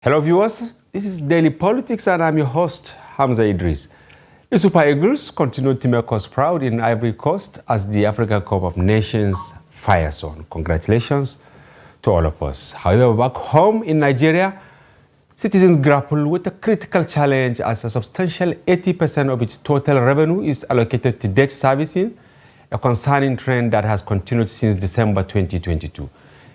Hello viewers, this is Daily Politics and I'm your host, Hamza Idris. The Super Eagles continue to make us proud in Ivory Coast as the Africa Cup of Nations fires on. Congratulations to all of us. However, back home in Nigeria, citizens grapple with a critical challenge as a substantial 80% of its total revenue is allocated to debt servicing, a concerning trend that has continued since December 2022.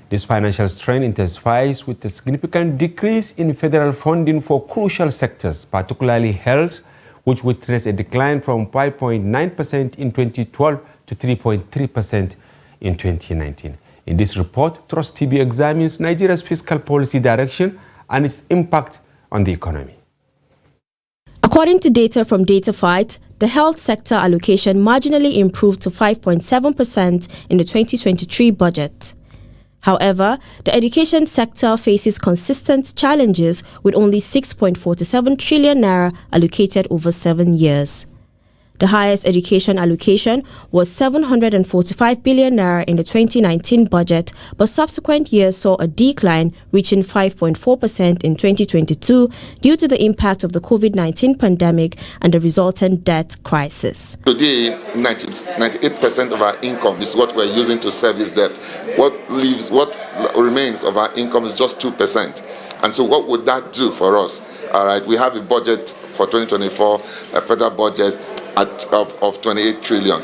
This financial strain intensifies with a significant decrease in federal funding for crucial sectors, particularly health, which witnessed a decline from 5.9% in 2012 to 3.3% in 2019. In this report, Trust TV examines Nigeria's fiscal policy direction and its impact on the economy. According to data from DataFight, the health sector allocation marginally improved to 5.7% in the 2023 budget. However, the education sector faces consistent challenges with only 6.47 trillion naira allocated over 7 years. The highest education allocation was 745 billion naira in the 2019 budget, but subsequent years saw a decline, reaching 5.4% in 2022 due to the impact of the COVID-19 pandemic and the resultant debt crisis. Today, 98% of our income is what we're using to service debt. What remains of our income is just 2%. And so what would that do for us? All right, we have a budget for 2024, a federal budget of 28 trillion.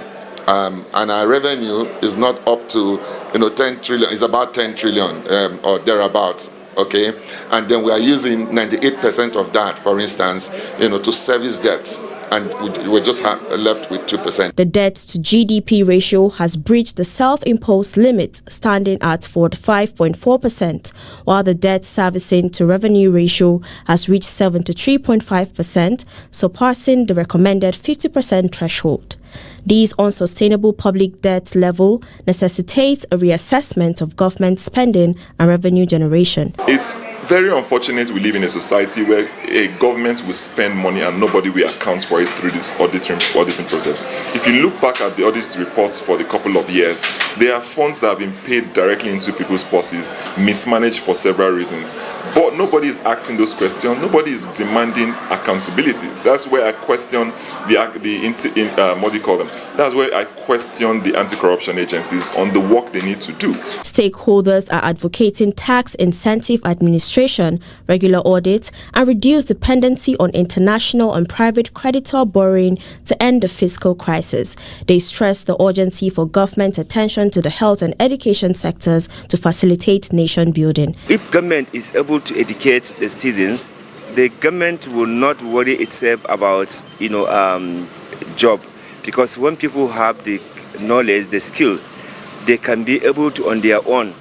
And our revenue is not up to 10 trillion, it's about 10 trillion or thereabouts. Okay, and then we are using 98% of that, for instance, to service debts, and we're just left with 2%. The debt to GDP ratio has breached the self-imposed limit, standing at 45.4%, while the debt servicing to revenue ratio has reached 73.5%, surpassing the recommended 50% threshold. These unsustainable public debt level necessitates a reassessment of government spending and revenue generation. It's very unfortunate we live in a society where a government will spend money and nobody will account for it through this auditing process. If you look back at the audit reports for the couple of years, there are funds that have been paid directly into people's purses, mismanaged for several reasons. But nobody is asking those questions. Nobody is demanding accountability. That's where I question That's where I question the anti-corruption agencies on the work they need to do. Stakeholders are advocating tax incentive administration, regular audits, and reduced dependency on international and private creditor borrowing to end the fiscal crisis. They stress the urgency for government attention to the health and education sectors to facilitate nation building. If government is able to educate the citizens, the government will not worry itself about job, because when people have the knowledge, the skill, they can be able to on their own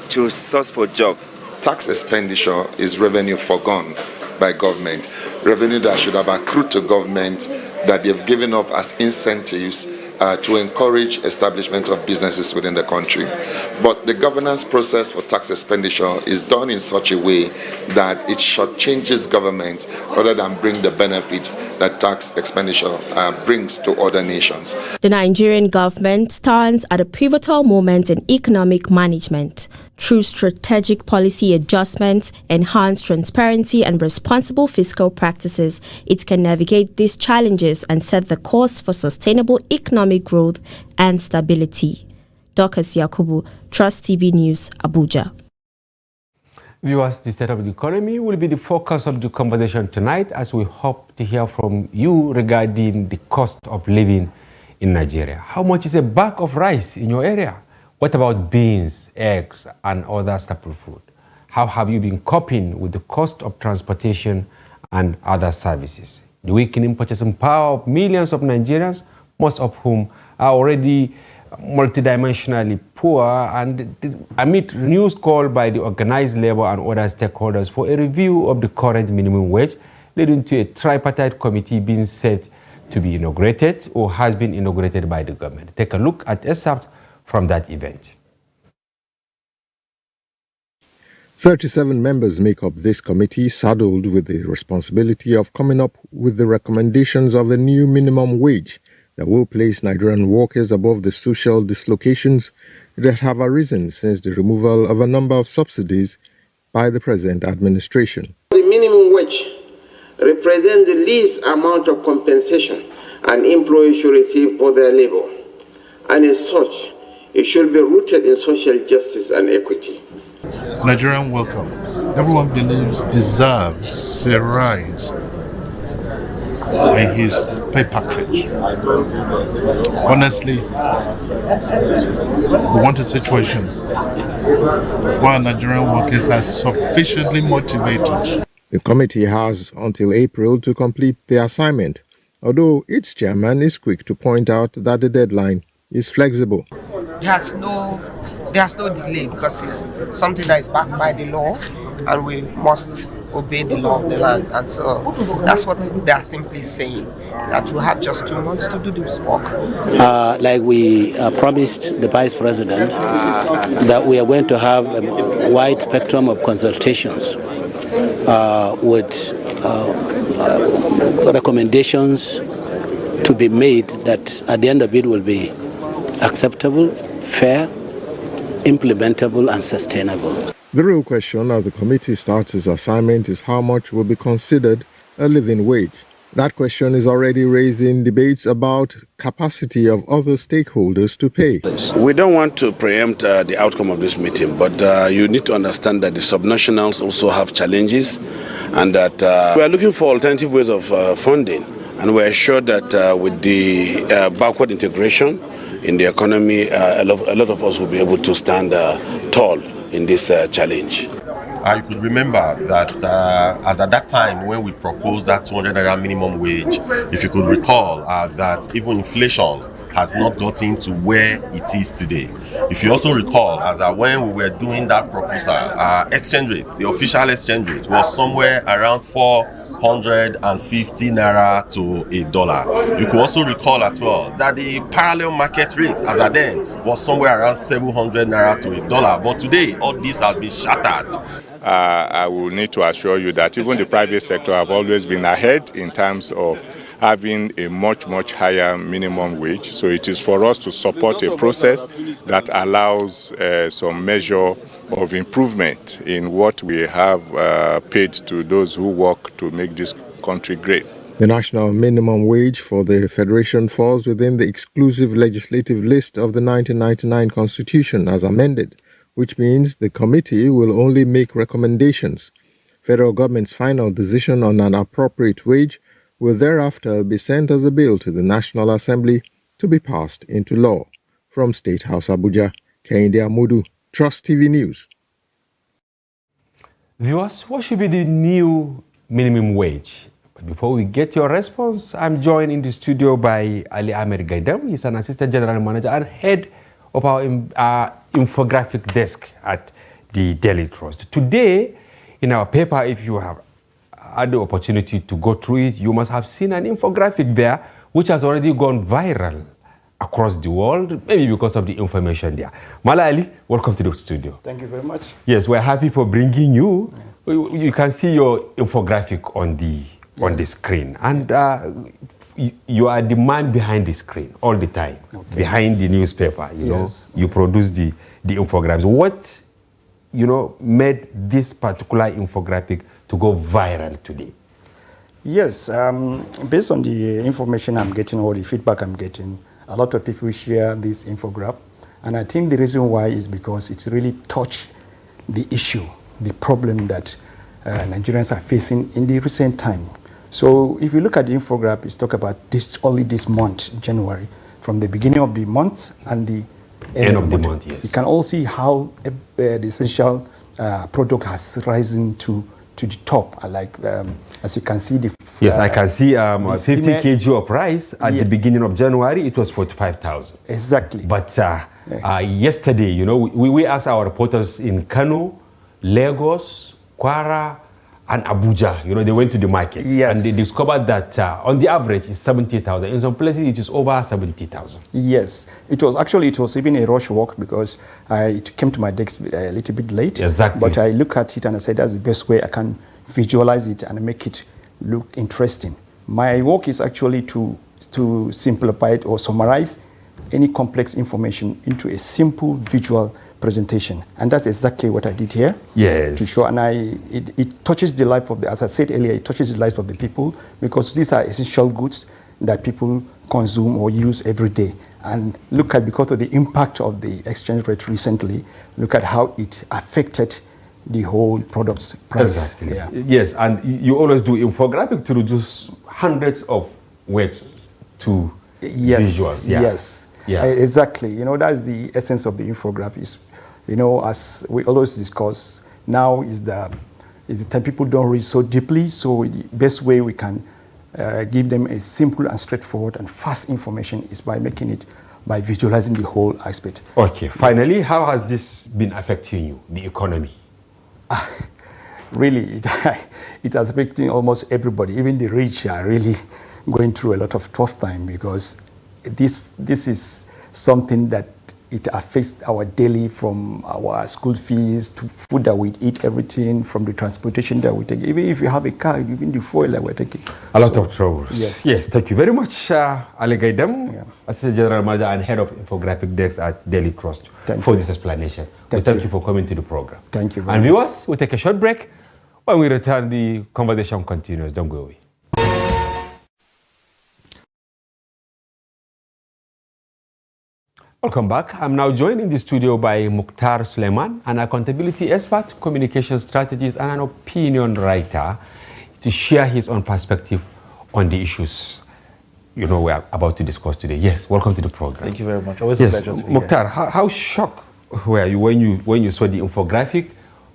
to source for job. Tax expenditure is revenue forgone by government, revenue that should have accrued to government that they've given up as incentives to encourage establishment of businesses within the country. But the governance process for tax expenditure is done in such a way that it shortchanges government rather than bring the benefits that tax expenditure brings to other nations. The Nigerian government stands at a pivotal moment in economic management. Through strategic policy adjustments, enhanced transparency and responsible fiscal practices, it can navigate these challenges and set the course for sustainable economic growth and stability. Dorcas Yakubu, Trust TV News, Abuja. Viewers, the state of the economy will be the focus of the conversation tonight, as we hope to hear from you regarding the cost of living in Nigeria. How much is a bag of rice in your area? What about beans, eggs, and other staple food? How have you been coping with the cost of transportation and other services? The weakening purchasing power of millions of Nigerians, most of whom are already multidimensionally poor, and amid news call by the organized labor and other stakeholders for a review of the current minimum wage, leading to a tripartite committee being set to be inaugurated or has been inaugurated by the government. Take a look at excerpt from that event. 37 members make up this committee, saddled with the responsibility of coming up with the recommendations of a new minimum wage that will place Nigerian workers above the social dislocations that have arisen since the removal of a number of subsidies by the present administration. The minimum wage represents the least amount of compensation an employee should receive for their labor, and as such, it should be rooted in social justice and equity. Nigerian welcome. Everyone believes deserves a rise in his pay package. Honestly, we want a situation where Nigerian workers are sufficiently motivated. The committee has until April to complete the assignment, although its chairman is quick to point out that the deadline is flexible. There's no delay because it's something that is backed by the law, and we must obey the law of the land. And so that's what they are simply saying, that we have just 2 months to do this work. Like we promised the Vice President, that we are going to have a wide spectrum of consultations with recommendations to be made that at the end of it will be acceptable, fair, implementable and sustainable. The real question as the committee starts its assignment is how much will be considered a living wage. That question is already raising debates about capacity of other stakeholders to pay. We don't want to preempt the outcome of this meeting, but you need to understand that the subnationals also have challenges, and that we are looking for alternative ways of funding, and we're sure that with the backward integration in the economy, a lot of us will be able to stand tall in this challenge. I could remember that as at that time when we proposed that 200 naira minimum wage, if you could recall that even inflation has not gotten to where it is today. If you also recall, as when we were doing that proposal, exchange rate, the official exchange rate was somewhere around 450 naira to $1. You could also recall as well that the parallel market rate as at then was somewhere around 700 naira to $1. But today, all this has been shattered. I will need to assure you that even the private sector have always been ahead in terms of having a much higher minimum wage. So it is for us to support a process that allows some measure of improvement in what we have paid to those who work to make this country great. The national minimum wage for the Federation falls within the exclusive legislative list of the 1999 Constitution as amended, which means the committee will only make recommendations. Federal government's final decision on an appropriate wage will thereafter be sent as a bill to the National Assembly to be passed into law. From State House Abuja, Kehinde Amudu, Trust TV News. Viewers, what should be the new minimum wage? But before we get your response, I'm joined in the studio by Ali Ahmed Gaidam. He's an Assistant General Manager and Head of our infographic desk at the Daily Trust. Today, in our paper, if you have had the opportunity to go through it, you must have seen an infographic there which has already gone viral across the world, maybe because of the information there. Mala Ali, welcome to the studio. Thank you very much. Yes, we're happy for bringing you. You can see your infographic on the screen, and you are the man behind the screen all the time, behind the newspaper. You know, you produce the infographics. What made this particular infographic to go viral today? Yes, based on the information I'm getting or the feedback I'm getting, a lot of people share this infographic, and I think the reason why is because it really touched the issue, the problem that Nigerians are facing in the recent time. So if you look at the infographic, it's talk about only this month, January, from the beginning of the month and the end of the month. Yes. You can all see how the essential product has risen to the top. Like as you can see, yes, I can see 50 kg of rice at the beginning of January. It was 45,000. Exactly. But yesterday, we asked our reporters in Kano, Lagos, Kwara, and Abuja. They went to the market, and they discovered that on the average it's 70,000. In some places it is over 70,000. Yes, it was even a rush walk because it came to my desk a little bit late. Exactly. But I look at it and I said that's the best way I can visualize it and make it look interesting. My work is actually to simplify it or summarize any complex information into a simple visual presentation, and that's exactly what I did here. Yes. To show, and it touches the life of the, as I said earlier, it touches the life of the people, because these are essential goods that people consume or use every day. And look at, because of the impact of the exchange rate recently, look at how it affected the whole product's price. Exactly. Yeah. Yes, and you always do infographic to reduce hundreds of words to visuals. Yeah. Yes. Yeah. Exactly. You know, that's the essence of the infographics. You know, as we always discuss, now is the time people don't read so deeply. So the best way we can give them a simple and straightforward and fast information is by making it, by visualizing the whole aspect. Okay. Finally, how has this been affecting you, the economy? Really, it has affecting almost everybody. Even the rich are really going through a lot of tough time, because this is something that it affects our daily, from our school fees to food that we eat, everything, from the transportation that we take. Even if you have a car, even the fuel that we're taking. A lot of troubles. Yes. Yes, thank you very much, Ali Gaidam, Assistant General Manager and Head of Infographic Desk at Daily Trust, for this explanation. Thank you for coming to the program. Thank you very much. And much. viewers, we'll take a short break. When we return, the conversation continues. Don't go away. Welcome back. I'm now joined in the studio by Mukhtar Suleiman, an accountability expert, communication strategist, and an opinion writer, to share his own perspective on the issues we're about to discuss today. Yes, welcome to the program. Thank you very much. Always a pleasure to be Mukhtar, here. how shocked were you when you saw the infographic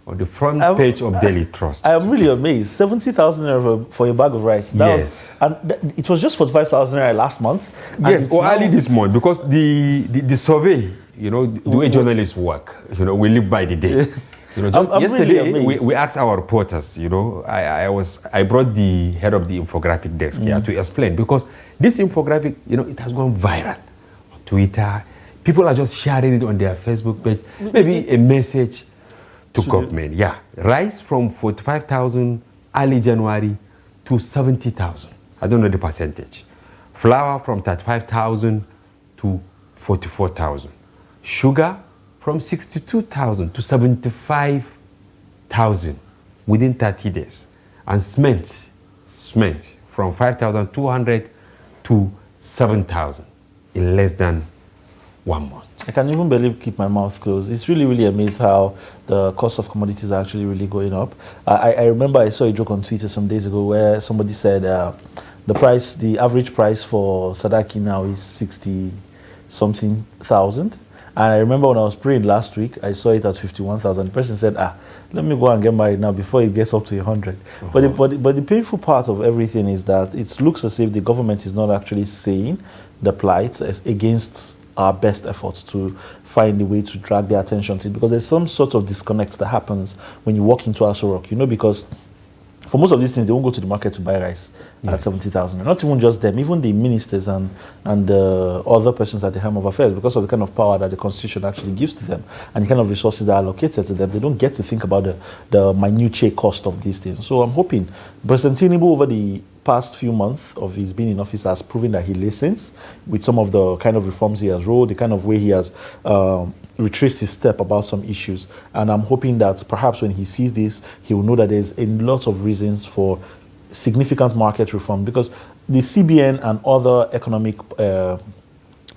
on the front page of Daily Trust? I am really amazed. 70,000 for a bag of rice. It was just 45,000 last month. Yes, or early this month, because the survey, the way journalists work, we live by the day. Yesterday really we asked our reporters. I brought the head of the infographic desk here to explain, because this infographic, it has gone viral on Twitter. People are just sharing it on their Facebook page. Maybe a message to government. Yeah, rise from 45,000 early January to 70,000. I don't know the percentage. Flour from 35,000 to 44,000. Sugar from 62,000 to 75,000 within 30 days. And cement from 5,200 to 7,000 in less than 1 month. I can even keep my mouth closed. It's really, really amazing how the cost of commodities are actually really going up. I remember I saw a joke on Twitter some days ago where somebody said the average price for Sadaki now is 60-something thousand. And I remember when I was praying last week, I saw it at 51,000. The person said, let me go and get married now before it gets up to 100. But the painful part of everything is that it looks as if the government is not actually saying the plight against our best efforts to find a way to drag their attention to it, because there's some sort of disconnect that happens when you walk into Aso Rock, because for most of these things, they won't go to the market to buy rice at 70,000. Not even just them, even the ministers and other persons at the helm of affairs, because of the kind of power that the Constitution actually gives to them and the kind of resources that are allocated to them, they don't get to think about the minutiae cost of these things. So I'm hoping President Tinubu, over the past few months of his being in office, has proven that he listens with some of the kind of reforms he has rolled, the kind of way he has retraced his step about some issues. And I'm hoping that perhaps when he sees this, he will know that there's a lot of reasons for significant market reform, because the CBN and other economic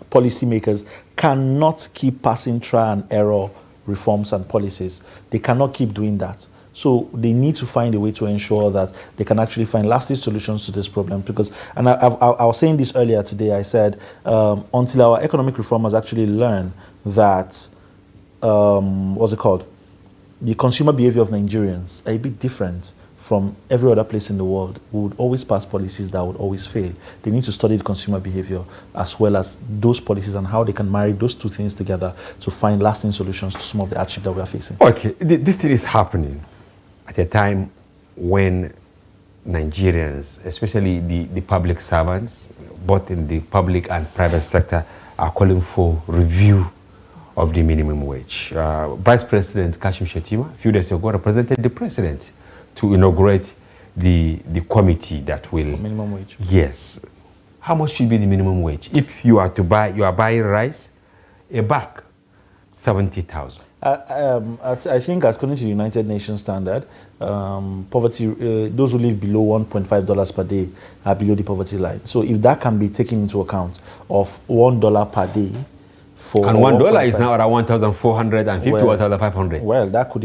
policymakers cannot keep passing trial and error reforms and policies. They cannot keep doing that. So they need to find a way to ensure that they can actually find lasting solutions to this problem. Because, and I was saying this earlier today, I said, until our economic reformers actually learn that, what's it called? The consumer behavior of Nigerians are a bit different from every other place in the world. We would always pass policies that would always fail. They need to study the consumer behavior as well as those policies and how they can marry those two things together to find lasting solutions to some of the hardship that we are facing. Okay, this thing is happening at a time when Nigerians, especially the public servants, both in the public and private sector, are calling for review of the minimum wage. Vice President Kashim Shettima, a few days ago, represented the president to inaugurate the committee that will... For minimum wage. Yes. How much should be the minimum wage? If you are buying rice, a bag, 70,000. I think according to the United Nations standard, poverty, those who live below $1.5 per day are below the poverty line. So if that can be taken into account of $1 per day, and $1 is now around 1,450 or 1,500. Well, that could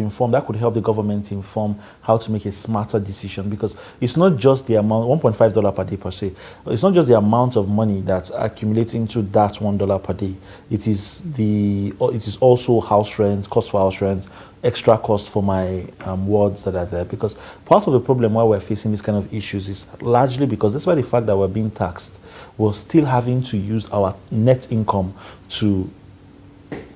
help the government inform how to make a smarter decision, because it's not just the amount, $1.5 per day per se. It's not just the amount of money that's accumulating to that $1 per day. It is also house rent, cost for house rent, extra cost for my wards that are there. Because part of the problem why we're facing these kind of issues is largely because despite the fact that we're being taxed, we're still having to use our net income to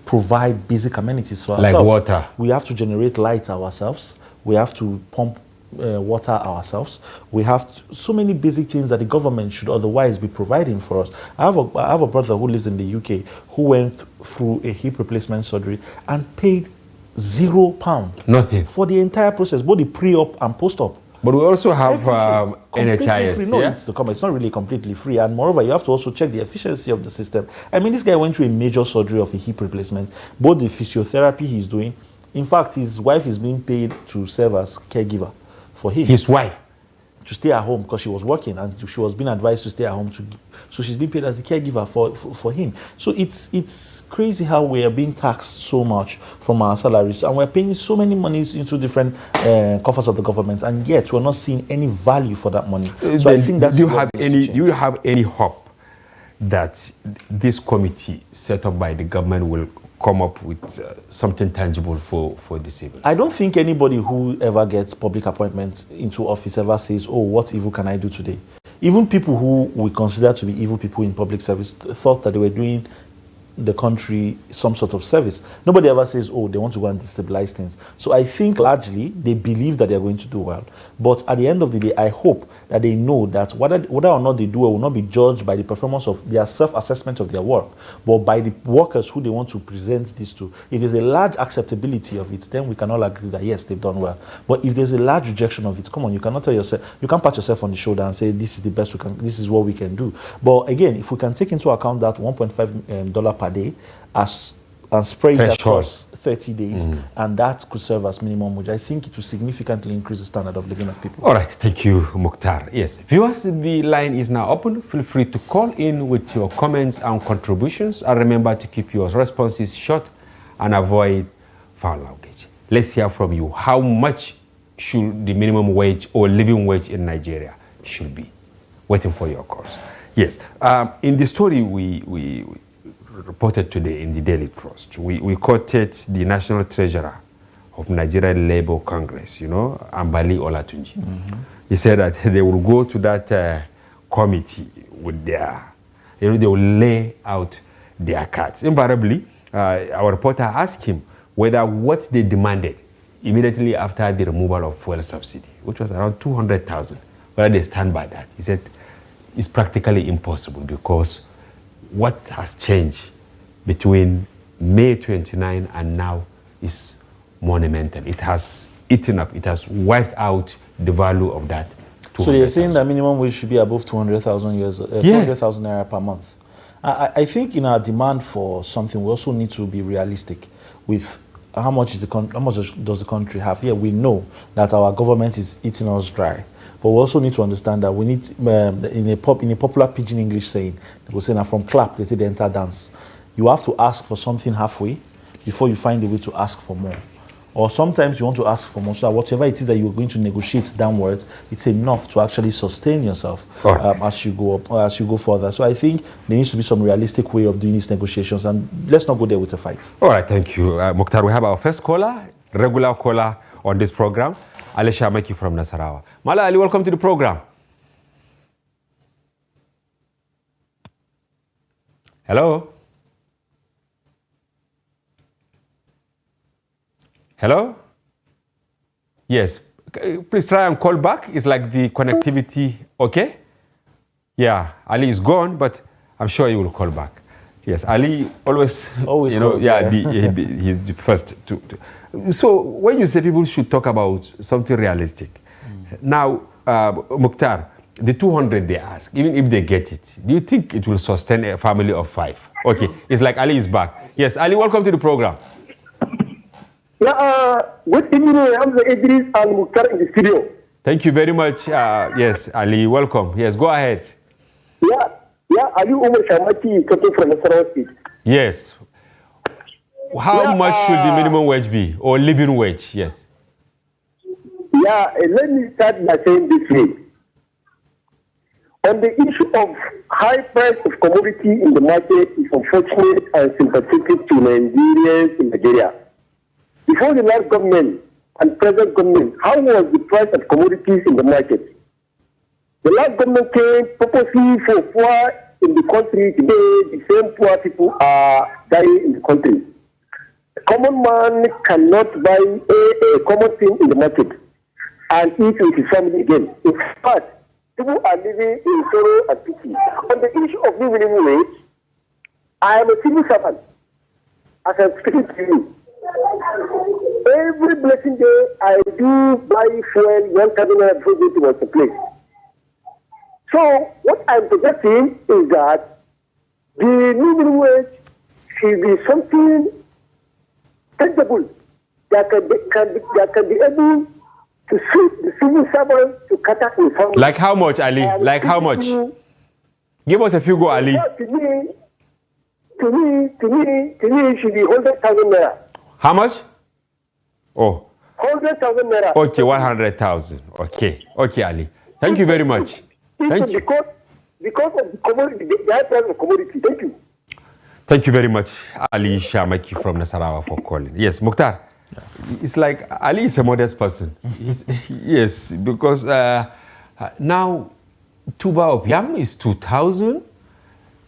provide basic amenities for ourselves. Like water. We have to generate light ourselves. We have to pump water ourselves. We have so many basic things that the government should otherwise be providing for us. I have a brother who lives in the UK who went through a hip replacement surgery and paid £0. Nothing. For the entire process, both the pre-op and post-op. But we also have NHIS. No, it's not really completely free. And moreover, you have to also check the efficiency of the system. I mean, this guy went through a major surgery of a hip replacement. Both the physiotherapy he's doing, in fact, his wife is being paid to serve as caregiver for him. His wife? To stay at home because she was working and she was being advised to stay at home. So she's being paid as a caregiver for him. So it's crazy how we are being taxed so much from our salaries, and we're paying so many monies into different coffers of the government, and yet we're not seeing any value for that money. So I think that's do you have any hope that this committee set up by the government will come up with something tangible for the civils? I don't think anybody who ever gets public appointments into office ever says, oh, what evil can I do today? Even people who we consider to be evil people in public service thought that they were doing the country some sort of service. Nobody ever says, oh, they want to go and destabilize things. So I think largely they believe that they're going to do well. But at the end of the day, I hope that they know that whether or not they do well will not be judged by the performance of their self-assessment of their work, but by the workers who they want to present this to. If there's a large acceptability of it, then we can all agree that yes, they've done well. But if there's a large rejection of it, come on, you cannot tell yourself, you can't pat yourself on the shoulder and say this is the best we can, this is what we can do. But again, if we can take into account that $1.5 per day and spread it across 30 days, and that could serve as minimum wage, I think it will significantly increase the standard of living of people. All right, thank you, Mukhtar. Yes, viewers, the line is now open. Feel free to call in with your comments and contributions, and remember to keep your responses short and avoid foul language. Let's hear from you. How much should the minimum wage or living wage in Nigeria should be? Waiting for your calls. Yes, in the story we reported today in the Daily Trust, we quoted the National Treasurer of Nigerian Labour Congress, Ambali Olatunji. He said that they will go to that committee with their, they will lay out their cards. Invariably, our reporter asked him whether what they demanded immediately after the removal of fuel subsidy, which was around 200,000, whether they stand by that. He said it's practically impossible because what has changed between May 29 and now is monumental. It has eaten up, it has wiped out the value of that. So you're saying that minimum wage should be above 200,000 naira per month. I think in our demand for something, we also need to be realistic with how much does the country have. Yeah, we know that our government is eating us dry. But we also need to understand that we need, in a popular pidgin English saying, they will say, now from clap, they say they enter dance. You have to ask for something halfway before you find a way to ask for more. Or sometimes you want to ask for more, so that whatever it is that you're going to negotiate downwards, it's enough to actually sustain yourself as you go up, or as you go further. So I think there needs to be some realistic way of doing these negotiations, and let's not go there with a fight. All right, thank you. Mukhtar, we have our first caller, regular caller on this program, Ali Shamaki from Nasarawa. Mala Ali, welcome to the program. Hello? Hello? Yes. Please try and call back. It's like the connectivity, okay? Yeah, Ali is gone, but I'm sure he will call back. Yes, Ali always calls, he's the first to. So when you say people should talk about something realistic, now, Mukhtar, the 200 they ask, even if they get it, do you think it will sustain a family of 5? Okay, it's like Ali is back. Yes, Ali, welcome to the program. Yeah, good evening. I'm Idris and Mukhtar in the studio. Thank you very much. Yes, Ali, welcome. Yes, go ahead. Yeah, Ali Umar Shamaki talking from Nasarawa State. Yes. How much should the minimum wage be, or living wage? Yes. Yeah, let me start by saying this way. On the issue of high price of commodity in the market is unfortunate and sympathetic to Nigerians in Nigeria. Before the last government and present government, how was the price of commodities in the market? The last government came purposely for poor in the country. Today, the same poor people are dying in the country. A common man cannot buy a common thing in the market and eat with his family again. In fact, people are living in sorrow and pity. On the issue of living wage, I am a civil servant. As I'm speaking to you, every blessing day I do buy fuel 1,000 naira before going to my place. So what I'm suggesting is that the minimum wage should be something tangible that can be able to suit the civil servant to cater for family. Like how much, Ali? Like how much? Give us a figure, Ali. To me, it should be 100,000 naira. How much? Oh. 100,000 naira. Okay, 100,000. Okay, Ali. Thank you very much. Thank you. Because of the commodity, the high price of commodity. Thank you. Thank you very much, Ali Shamaki from Nasarawa, for calling. Yes, Mukhtar. Yeah. It's like Ali is a modest person. Yes, because now tuber of yam is 2,000,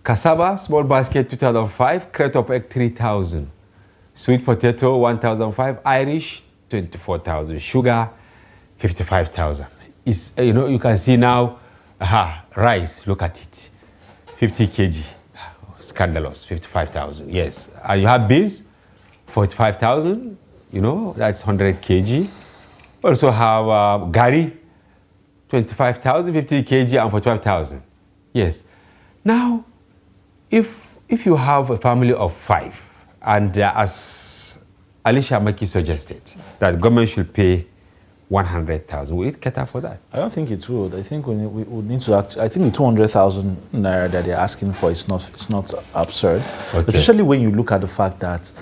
cassava small basket 2,005, crate of egg 3,000, sweet potato 1,005, Irish 24,000, sugar 55,000. Is you can see now. Rice, look at it, 50 kg, scandalous, 55,000. Yes, and you have beans, 45,000. That's 100 kg. Also have gari, 25,000, 50 kg, and 45,000. Yes. Now, if you have a family of 5, and as Alicia Maki suggested, that government should pay 100,000. Will it cater for that? I don't think it would. I think we would need to I think the 200,000 naira that they're asking for is not absurd. Okay. Especially when you look at the fact that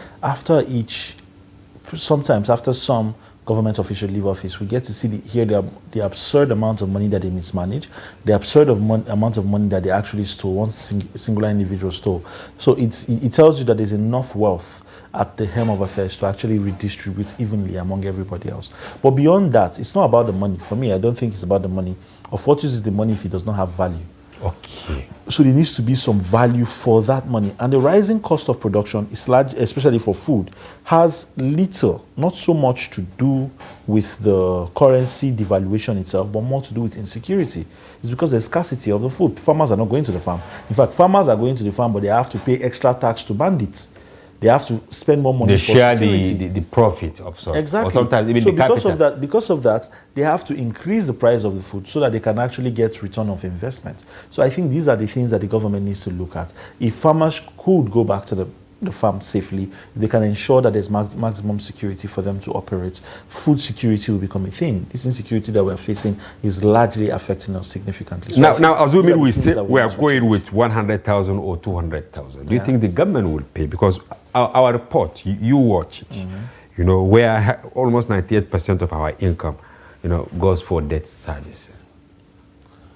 sometimes after some government officials leave office, we get to hear the absurd amount of money that they mismanage, the absurd amount of money that they actually stole, one singular individual stole. So it tells you that there's enough wealth at the helm of affairs to actually redistribute evenly among everybody else. But beyond that, it's not about the money. For me, I don't think it's about the money. Of what use is the money if it does not have value? Okay. So there needs to be some value for that money. And the rising cost of production is large, especially for food, has little, not so much to do with the currency devaluation itself, but more to do with insecurity. It's because there's scarcity of the food. Farmers are not going to the farm. In fact, farmers are going to the farm, but they have to pay extra tax to bandits. They have to spend more money. They share the profit of some. Exactly. Or sometimes even so the capital. because of that, they have to increase the price of the food so that they can actually get return of investment. So I think these are the things that the government needs to look at. If farmers could go back to the farm safely, they can ensure that there's maximum security for them to operate. Food security will become a thing. This insecurity that we're facing is largely affecting us significantly. So now assuming we are going with 100,000 or 200,000, do you think the government will pay? Because our report, you watch it, where almost 98% of our income, goes for debt service.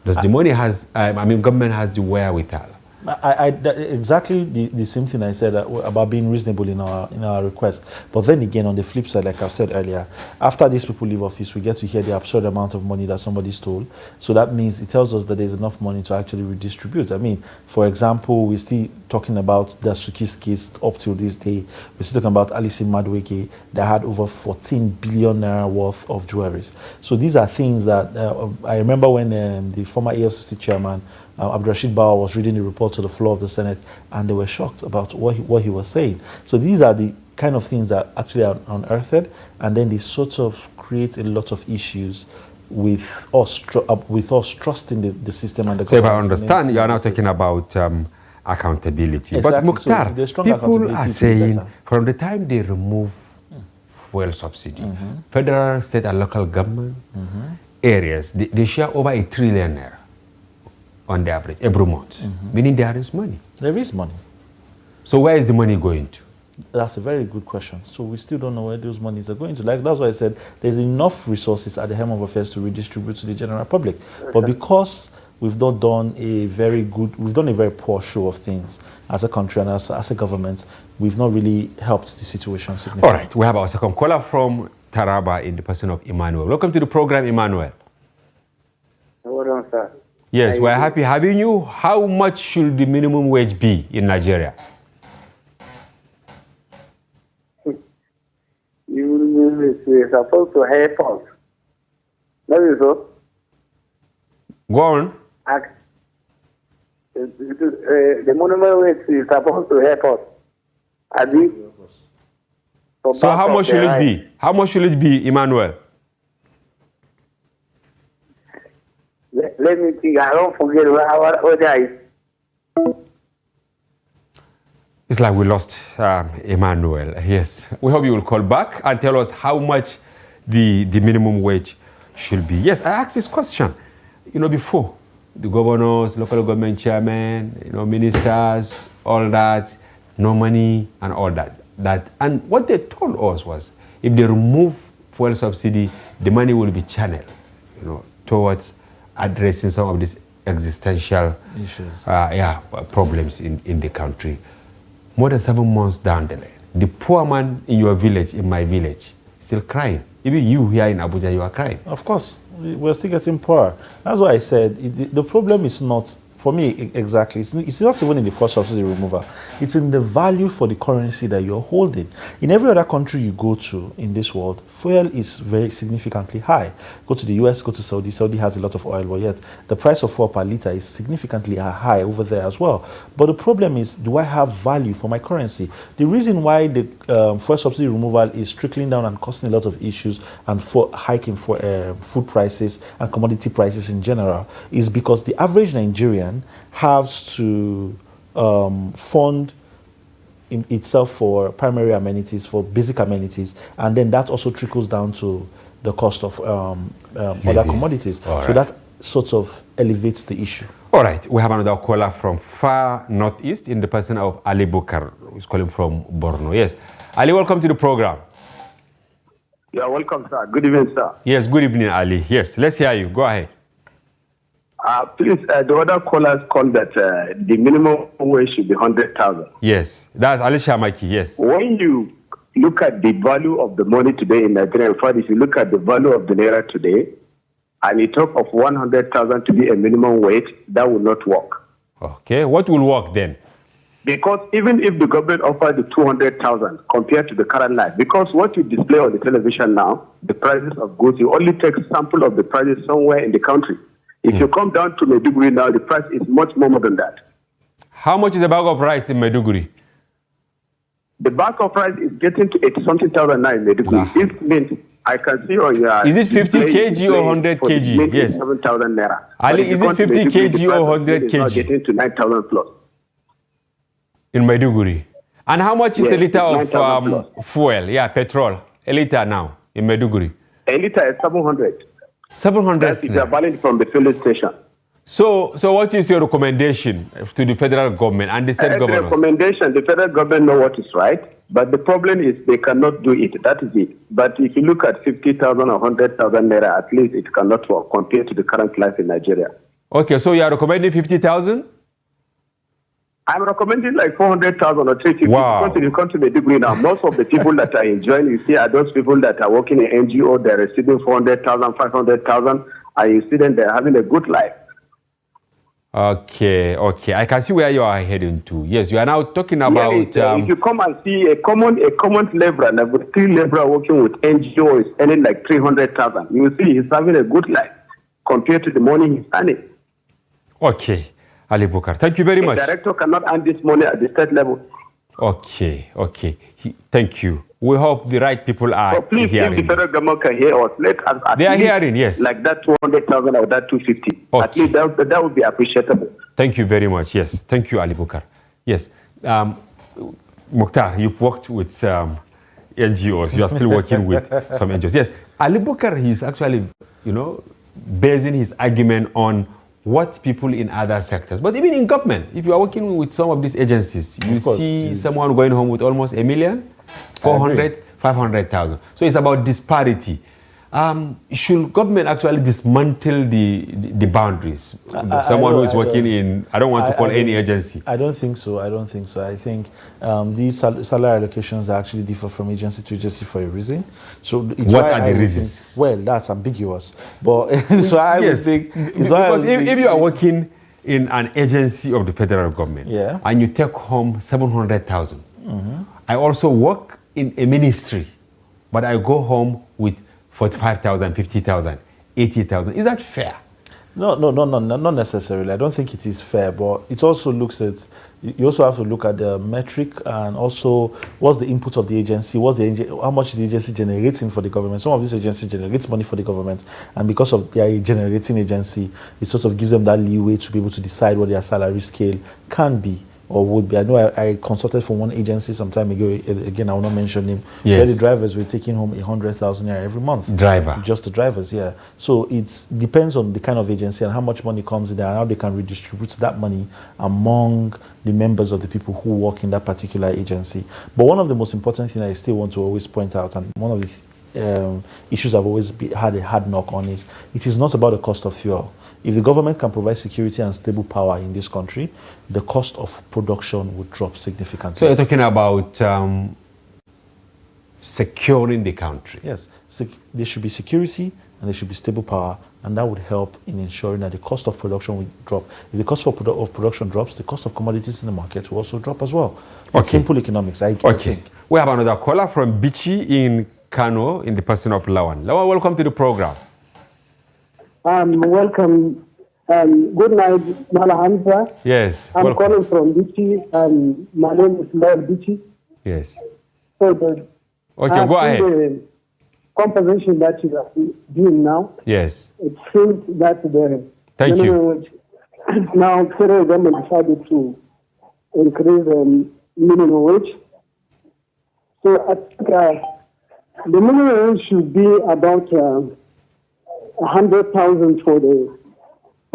Does the money government has the wherewithal? Exactly the same thing I said about being reasonable in our request. But then again, on the flip side, like I've said earlier, after these people leave office, we get to hear the absurd amount of money that somebody stole. So that means it tells us that there's enough money to actually redistribute. I mean, for example, we're still talking about the Suki's case up till this day. We're still talking about Alice Madweke that had over 14 billion naira worth of jewelries. So these are things that I remember when the former AFCC chairman Abdurrashid Bawa was reading the report to the floor of the Senate, and they were shocked about what he was saying. So these are the kind of things that actually are unearthed, and then they sort of create a lot of issues with us trusting the system and the government. So if I understand, you are now talking about accountability. Exactly. But Mukhtar, so people are saying from the time they remove fuel subsidy. Federal, state, and local government areas, they share over $1 trillion naira on the average every month, meaning there is money. There is money. So where is the money going to? That's a very good question. So we still don't know where those monies are going to. Like, that's why I said there's enough resources at the helm of affairs to redistribute to the general public. But because we've not done we've done a very poor show of things as a country and as a government, we've not really helped the situation significantly. All right, we have our second caller from Taraba in the person of Emmanuel. Welcome to the program, Emmanuel. Hold on, sir. Yes, we're happy having you. How much should the minimum wage be in Nigeria? You're supposed to help us. That is so. Go on. The minimum wage is supposed to help us. So how much should it be? How much should it be, Emmanuel? Let me think. I don't forget what I. It's like we lost Emmanuel. Yes. We hope you will call back and tell us how much the minimum wage should be. Yes, I asked this question, before. The governors, local government chairmen, ministers, all that, no money and all that. And what they told us was, if they remove fuel subsidy, the money will be channeled, towards addressing some of these existential issues, problems in the country. More than 7 months down the line, the poor man in your village, in my village, still crying. Even you here in Abuja, you are crying. Of course, we're still getting poorer. That's why I said the problem is not, for me, exactly, it's not even in the first subsidy removal. It's in the value for the currency that you're holding. In every other country you go to in this world, fuel is very significantly high. Go to the US, go to Saudi. Saudi has a lot of oil, but yet the price of fuel per liter is significantly high over there as well. But the problem is, do I have value for my currency? The reason why the fuel subsidy removal is trickling down and causing a lot of issues and for hiking for food prices and commodity prices in general is because the average Nigerian has to fund itself for primary amenities, for basic amenities, and then that also trickles down to the cost of other commodities. All so right. that sort of elevates the issue. All right, we have another caller from far northeast in the person of Ali Bukar, who's calling from Borno. Yes, Ali, welcome to the program. You are welcome, sir. Good evening, sir. Yes, good evening, Ali. Yes, let's hear you. Go ahead. Please, the other callers called that the minimum wage should be 100,000. Yes, that's Ali Shamaki, yes. When you look at the value of the money today in Nigeria, in fact, if you look at the value of the naira today, and you talk of 100,000 to be a minimum wage, that will not work. Okay, what will work then? Because even if the government offered the 200,000 compared to the current life, because what you display on the television now, the prices of goods, you only take a sample of the prices somewhere in the country. If you come down to Maiduguri now, the price is much more than that. How much is a bag of rice in Maiduguri? The bag of rice is getting to 80-something thousand now in Maiduguri. This means I can see on your... Is it 50 kg or 100 kg? Yes. 7,000 naira. Ali, is it 50 kg or 100 kg? It's getting to 9,000 plus. In Maiduguri. And how much is a liter of fuel? Yeah, petrol. A liter now in Maiduguri. A liter is 700. 700. That's if you are buying from the filling station. So what is your recommendation to the federal government and the state government? The recommendation, the federal government know what is right, but the problem is they cannot do it. That is it. But if you look at 50,000 or 100,000 naira, at least it cannot work compared to the current life in Nigeria. Okay, so you are recommending 50,000? I'm recommending like 400,000 or 350. Wow. Because if you come to the degree now, most of the people that are enjoying, you see, are those people that are working in NGO, they're receiving 400,000, 500,000, and you see them, they're having a good life. Okay. I can see where you are heading to. Yes, you are now talking about... if you come and see a common laborer, level 3 laborer working with NGO is earning like 300,000. You will see he's having a good life compared to the money he's earning. Okay. Ali Bukar, thank you very much. The director cannot earn this money at the state level. Okay. Thank you. We hope the right people are so please, hearing. If the federal government can hear us, let us. They are hearing, yes. Like that 200,000 or that 250. Okay. At least that would be appreciable. Thank you very much. Yes. Thank you, Ali Bukar. Yes. Mukhtar, you've worked with NGOs. You are still working with some NGOs. Yes, Ali Bukar, he's actually, basing his argument on what people in other sectors, but even in government, if you are working with some of these agencies, you see someone going home with almost 1 million, 400, 500,000. So it's about disparity. Should government actually dismantle the boundaries? Someone who is working in, I don't want to call any agency. I don't think so. I think these salary allocations are actually differ from agency to agency for a reason. So what are the reasons? Well, that's ambiguous. But so I would think because if you are working in an agency of the federal government, and you take home 700,000, I also work in a ministry, but I go home with 45,000, 50,000, 80,000. Is that fair? No, not necessarily. I don't think it is fair, but it also looks at, you also have to look at the metric and also what's the input of the agency, how much is the agency generating for the government. Some of these agencies generate money for the government, and because of their generating agency, it sort of gives them that leeway to be able to decide what their salary scale can be or would be. I know I consulted for one agency some time ago, again I will not mention him, where the drivers were taking home 100,000 every month. Just the drivers, yeah. So it depends on the kind of agency and how much money comes in there and how they can redistribute that money among the members of the people who work in that particular agency. But one of the most important things I still want to always point out, and one of the issues I've always had a hard knock on, is it is not about the cost of fuel. If the government can provide security and stable power in this country, the cost of production would drop significantly. So you're talking about securing the country? Yes, there should be security and there should be stable power, and that would help in ensuring that the cost of production will drop. If the cost of production drops, the cost of commodities in the market will also drop as well. It's simple economics, I think. We have another caller from Bichi in Kano in the person of Lawan. Lawan, welcome to the program. Welcome. Good night, Mala Hamza. Yes. I'm calling from Bichi. My name is Lord Bichi. Yes. So go ahead. The composition that you are doing now. Yes. It seems that the minimum wage, now federal government decided to increase the minimum wage. So I think the minimum wage should be about 100,000 for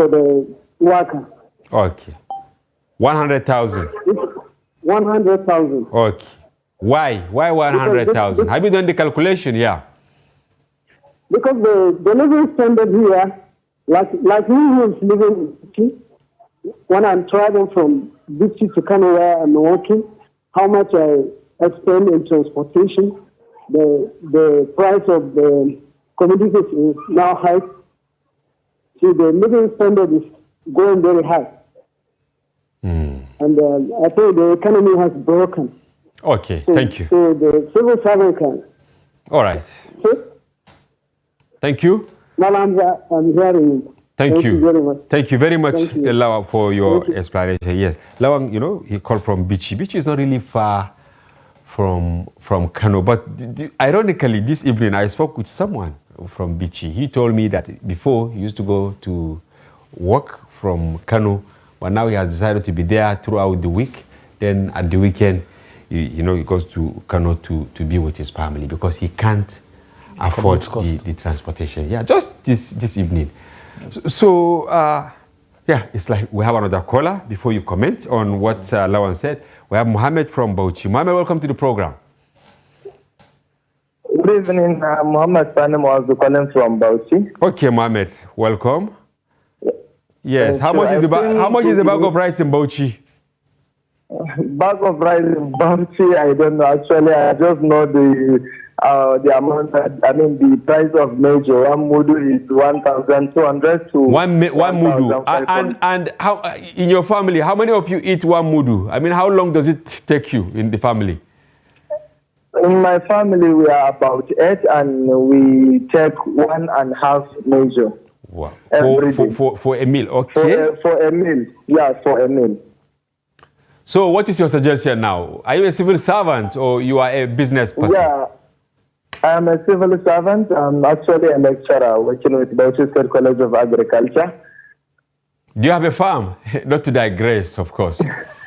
the worker. Okay. 100,000. 100,000. Okay. Why 100,000? Have you done the calculation? Yeah. Because the living standard here, like me who is living in Bichi, when I'm traveling from Bichi to Kano where I'm working, how much I spend in transportation, the price of the commodities is now high. See, the living standard is going very high. And I think the economy has broken. Okay, thank you. So the civil servant can. All right. Thank you. Malamza, I'm hearing you. Thank you very much. Thank you very much, Lawan, for your explanation. Yes, Lawan, he called from Bichi. Bichi is not really far from Kano, but ironically, this evening I spoke with someone from Bichi. He told me that before he used to go to work from Kano, but now he has decided to be there throughout the week. Then at the weekend, he goes to Kano to be with his family because he can't afford the transportation. Yeah, just this evening. So it's like we have another caller before you comment on what Lawan said. We have Mohammed from Bauchi. Mohammed, welcome to the program. Good evening, Mohammed Sanim was calling from Bauchi. Okay, Mohammed, welcome. Yes, how much is the bag of rice in Bauchi? Bag of rice in Bauchi, I don't know. Actually, I just know the amount. The price of major one mudu is 1,200 to one mudu. And how in your family? How many of you eat one mudu? I mean, how long does it take you in the family? In my family, we are about 8, and we take 1.5 major. Wow. For a meal, okay? For a meal, for a meal. So what is your suggestion now? Are you a civil servant or you are a business person? Yeah, I am a civil servant. I'm actually a lecturer working with Bauchi State College of Agriculture. Do you have a farm? Not to digress, of course.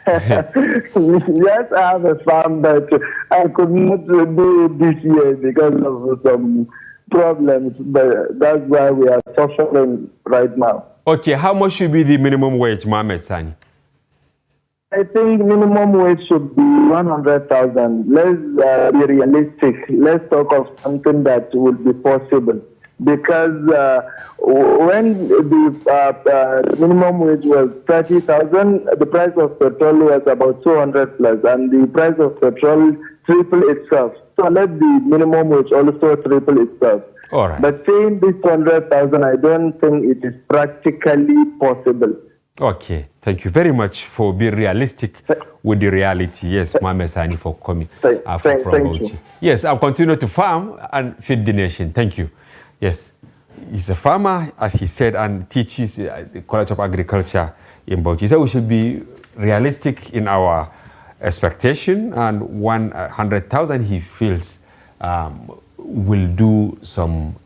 Yes, I have a farm, but I could not do it this year because of some problems. But that's why we are suffering right now. Okay, how much should be the minimum wage, Mohammed Sani? I think minimum wage should be 100,000. Let's be realistic. Let's talk of something that will be possible. Because when the minimum wage was 30,000, the price of petrol was about 200 plus, and the price of petrol triple itself. So let the minimum wage also triple itself. All right. But saying this 100,000, I don't think it is practically possible. Okay, thank you very much for being realistic with the reality. Yes, Mohammed Sani, for coming from Bauchi. Yes, I'll continue to farm and feed the nation. Thank you. Yes, he's a farmer, as he said, and teaches at the College of Agriculture in Bauchi. He said we should be realistic in our expectation, and 100,000 he feels will do some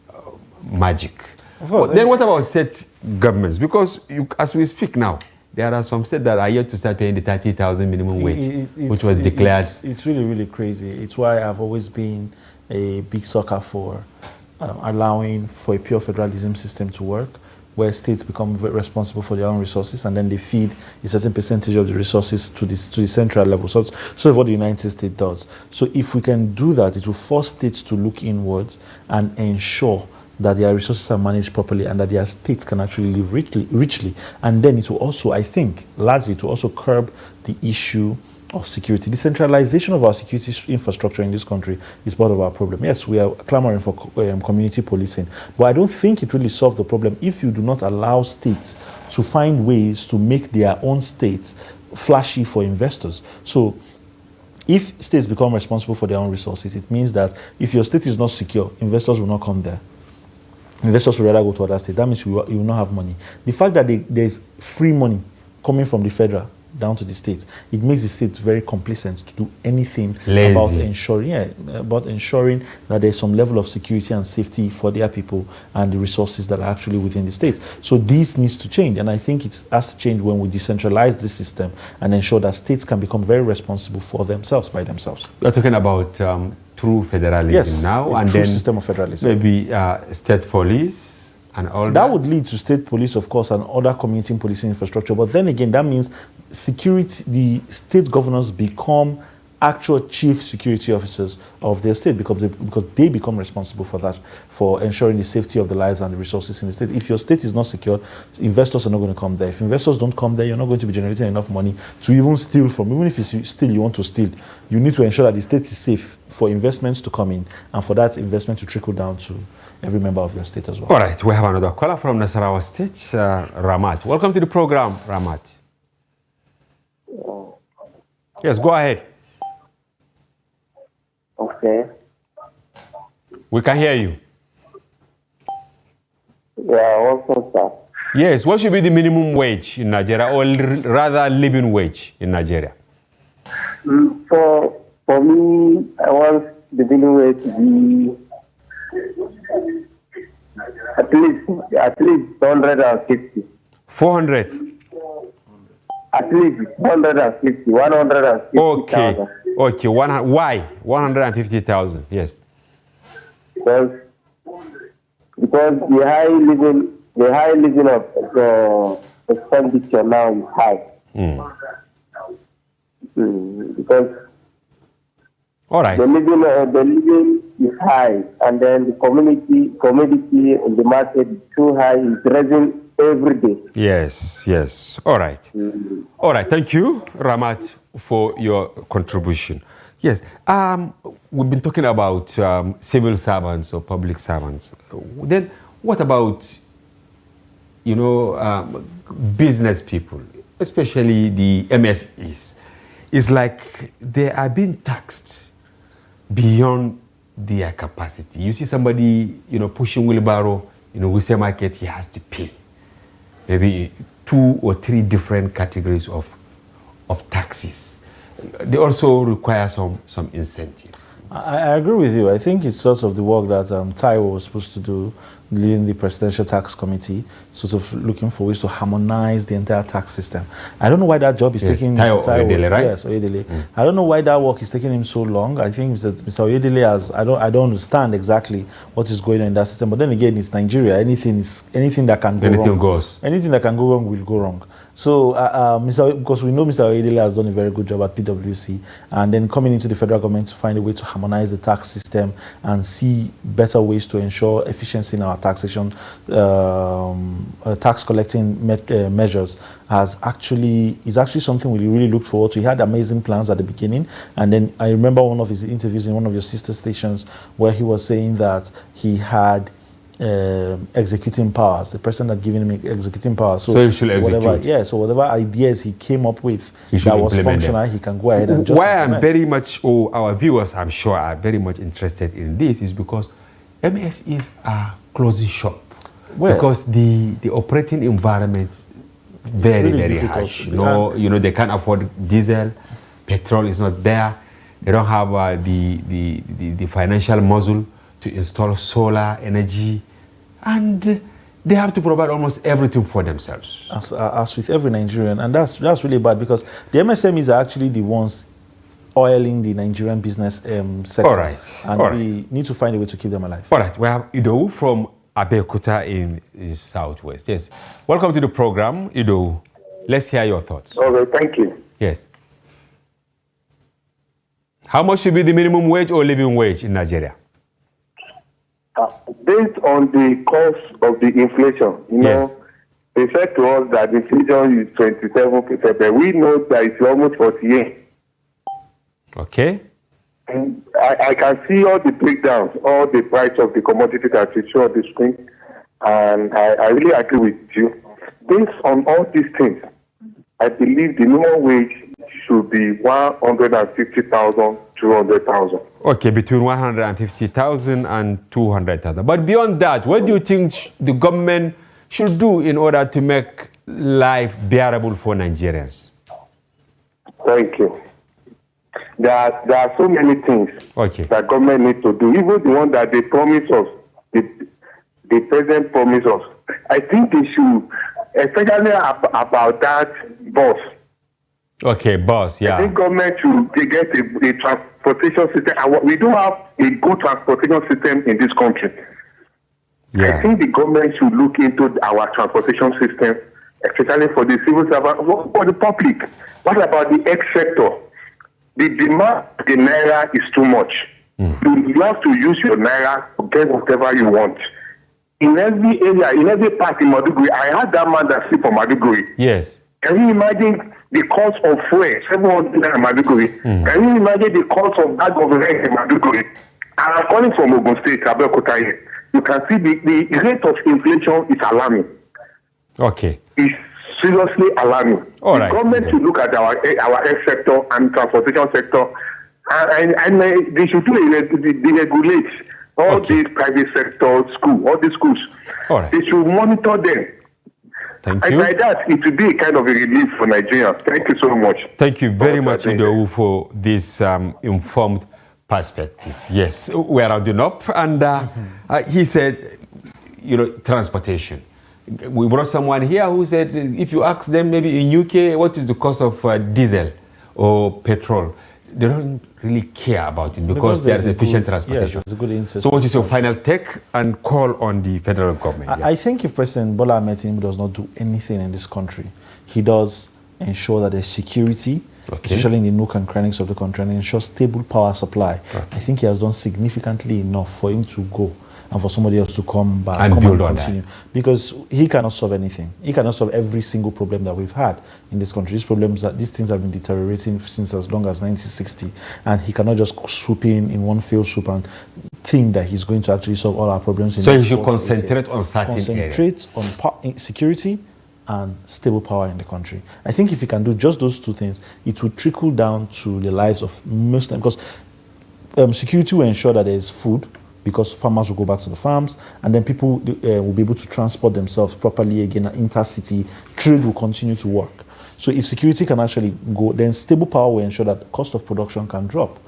magic. Then what about state governments? Because as we speak now, there are some states that are yet to start paying the 30,000 minimum wage, which was declared. It's really, really crazy. It's why I've always been a big sucker for allowing for a pure federalism system to work, where states become responsible for their own resources, and then they feed a certain percentage of the resources to the central level. So what the United States does. So if we can do that, it will force states to look inwards and ensure that their resources are managed properly and that their states can actually live richly. And then it will also, I think, largely to also curb the issue of security. Decentralization of our security infrastructure in this country is part of our problem. Yes, we are clamoring for community policing, but I don't think it really solves the problem if you do not allow states to find ways to make their own states flashy for investors. So if states become responsible for their own resources, it means that if your state is not secure, investors will not come there. Investors will rather go to other states. That means you will not have money. The fact that there's free money coming from the federal down to the states, it makes the states very complacent to do anything about ensuring that there's some level of security and safety for their people and the resources that are actually within the states. So this needs to change, and I think it has to change when we decentralize this system and ensure that states can become very responsible for themselves, by themselves. We're talking about true federalism now, and then system of federalism. Maybe state police and all that. That would lead to state police, of course, and other community policing infrastructure. But then again, that means security, the state governors become actual chief security officers of their state because they become responsible for that, for ensuring the safety of the lives and the resources in the state. If your state is not secure, investors are not going to come there. If investors don't come there, you're not going to be generating enough money to even steal from. Even if you want to steal, you need to ensure that the state is safe for investments to come in and for that investment to trickle down to every member of your state as well. All right, we have another caller from Nasarawa State, Ramat. Welcome to the program, Ramat. Yes, go ahead. Okay. We can hear you. Yeah, welcome, sir. Yes, what should be the minimum wage in Nigeria, or rather living wage in Nigeria? For me, I want the minimum wage to be at least 150. 400? At least 150. Okay. Okay. Why 150,000? Yes. Because the high level of expenditure now is high. Because all right, the living is high, and then the commodity in the market is too high. It's rising every day. Yes. All right. All right. Thank you, Ramat, for your contribution. Yes. We've been talking about civil servants or public servants. Then what about, business people, especially the MSEs? It's like they are being taxed beyond their capacity. You see somebody, pushing wheelbarrow, wholesale market, he has to pay maybe 2 or 3 different categories of taxes. They also require some incentive. I agree with you. I think it's sort of the work that Taiwo was supposed to do leading the Presidential Tax Committee, sort of looking for ways to harmonize the entire tax system. I don't know why that job is taking Mr. Oyedele, right? Yes, Oyedele. I don't know why that work is taking him so long. I think Mr. Oyedele has, I don't understand exactly what is going on in that system. But then again, it's Nigeria. Anything that can go wrong. Anything that can go wrong will go wrong. So, because we know Mr. Oyedele has done a very good job at PwC, and then coming into the federal government to find a way to harmonize the tax system and see better ways to ensure efficiency in our taxation, tax collecting measures is actually something we really looked forward to. He had amazing plans at the beginning, and then I remember one of his interviews in one of your sister stations where he was saying that he had executing powers. The president had given him executing powers. So he should execute. So whatever ideas he came up with that was functional, he can go ahead and just Why I'm very much, our viewers, I'm sure, are very much interested in this is because MSEs are closing shop. Because the operating environment very, really very harsh. They can't afford diesel, petrol is not there. They don't have the financial muscle to install solar energy, and they have to provide almost everything for themselves. As with every Nigerian, and that's really bad because the MSMEs are actually the ones oiling the Nigerian business sector. All right. And we need to find a way to keep them alive. All right. We have Ido from Abeokuta in Southwest. Yes. Welcome to the program, Ido. Let's hear your thoughts. Okay, thank you. Yes. How much should be the minimum wage or living wage in Nigeria? Based on the cost of the inflation, they said to us that inflation is 27%, but we know that it's almost 48%. Okay. And I can see all the breakdowns, all the price of the commodity that you show on the screen, and I really agree with you. Based on all these things, I believe the minimum wage should be 150,000, 200,000. Okay, between 150,000 and 200,000. But beyond that, what do you think the government should do in order to make life bearable for Nigerians? Thank you. There are so many things that government needs to do. Even the one that they promise us, the president promised us. I think they should, especially about that bus. Okay, bus, yeah. I think government should get a transportation system. We don't have a good transportation system in this country. Yeah. I think the government should look into our transportation system, especially for the civil servant, for the public. What about the X sector? The demand of the naira is too much. You have to use your naira to get whatever you want. In every area, in every part in Maduguri, I had that man that sleep on Maduguri. Yes. Can you imagine the cost of fuel, 700 naira in Maduguri? Can you imagine the cost of bag of rent in Maduguri? I'm calling from Ogun State, Abeokuta here. You can see the rate of inflation is alarming. Okay. It's seriously alarming. All the right. government should look at our health sector and transportation sector, and they should deregulate all these private sector schools, all these schools. All right. They should monitor them. Thank and you. like that, it will be a kind of a relief for Nigeria. Thank you so much. Thank you very much, Ido, for this informed perspective. Yes, we're rounding up, and he said, transportation. We brought someone here who said, if you ask them maybe in UK, what is the cost of diesel or petrol? They don't really care about it because there's efficient transportation. Yes, it's a good interest. So what is your final take and call on the federal government? I think if President Bola Ahmed Tinubu does not do anything in this country, he does ensure that there's security, especially in the nook and crannies of the country, and ensure stable power supply. I think he has done significantly enough for him to go and for somebody else to come back and build on continue. that. Because he cannot solve anything. He cannot solve every single problem that we've had in this country. These things have been deteriorating since as long as 1960, and he cannot just swoop in one fell swoop and think that he's going to actually solve all our problems. So he should concentrate on certain areas. Concentrate on security and stable power in the country. I think if he can do just those two things, it will trickle down to the lives of most of them. Because security will ensure that there is food, because farmers will go back to the farms, and then people will be able to transport themselves properly again. Intercity trade will continue to work. So if security can actually go, then stable power will ensure that the cost of production can drop.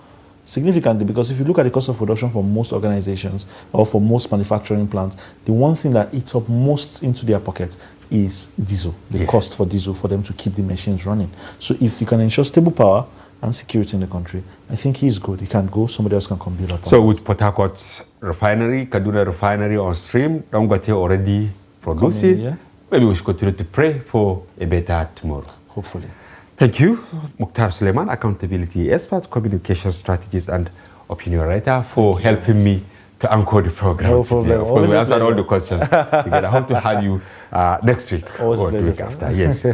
significantly, because if you look at the cost of production for most organizations or for most manufacturing plants, the one thing that eats up most into their pockets is diesel, the cost for diesel for them to keep the machines running. So if you can ensure stable power and security in the country, I think he's good. He can go, somebody else can come build up. So with Port Harcourt's refinery, Kaduna refinery on stream, Dangote already producing, maybe we should continue to pray for a better tomorrow. Hopefully. Thank you, Mukhtar Suleiman, accountability expert, communication strategist, and opinion writer, for helping me to anchor the program. No problem. We answered all the questions together. I hope to have you next week or the week after. Yes.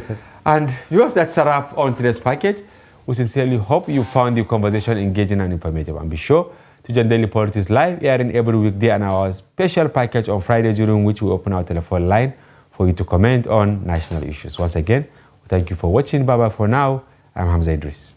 And viewers, that's a wrap on today's package. We sincerely hope you found the conversation engaging and informative. And be sure to join Daily Politics Live, airing every weekday, and our special package on Friday, during which we open our telephone line for you to comment on national issues. Once again, thank you for watching. Bye-bye for now. I'm Hamza Idris.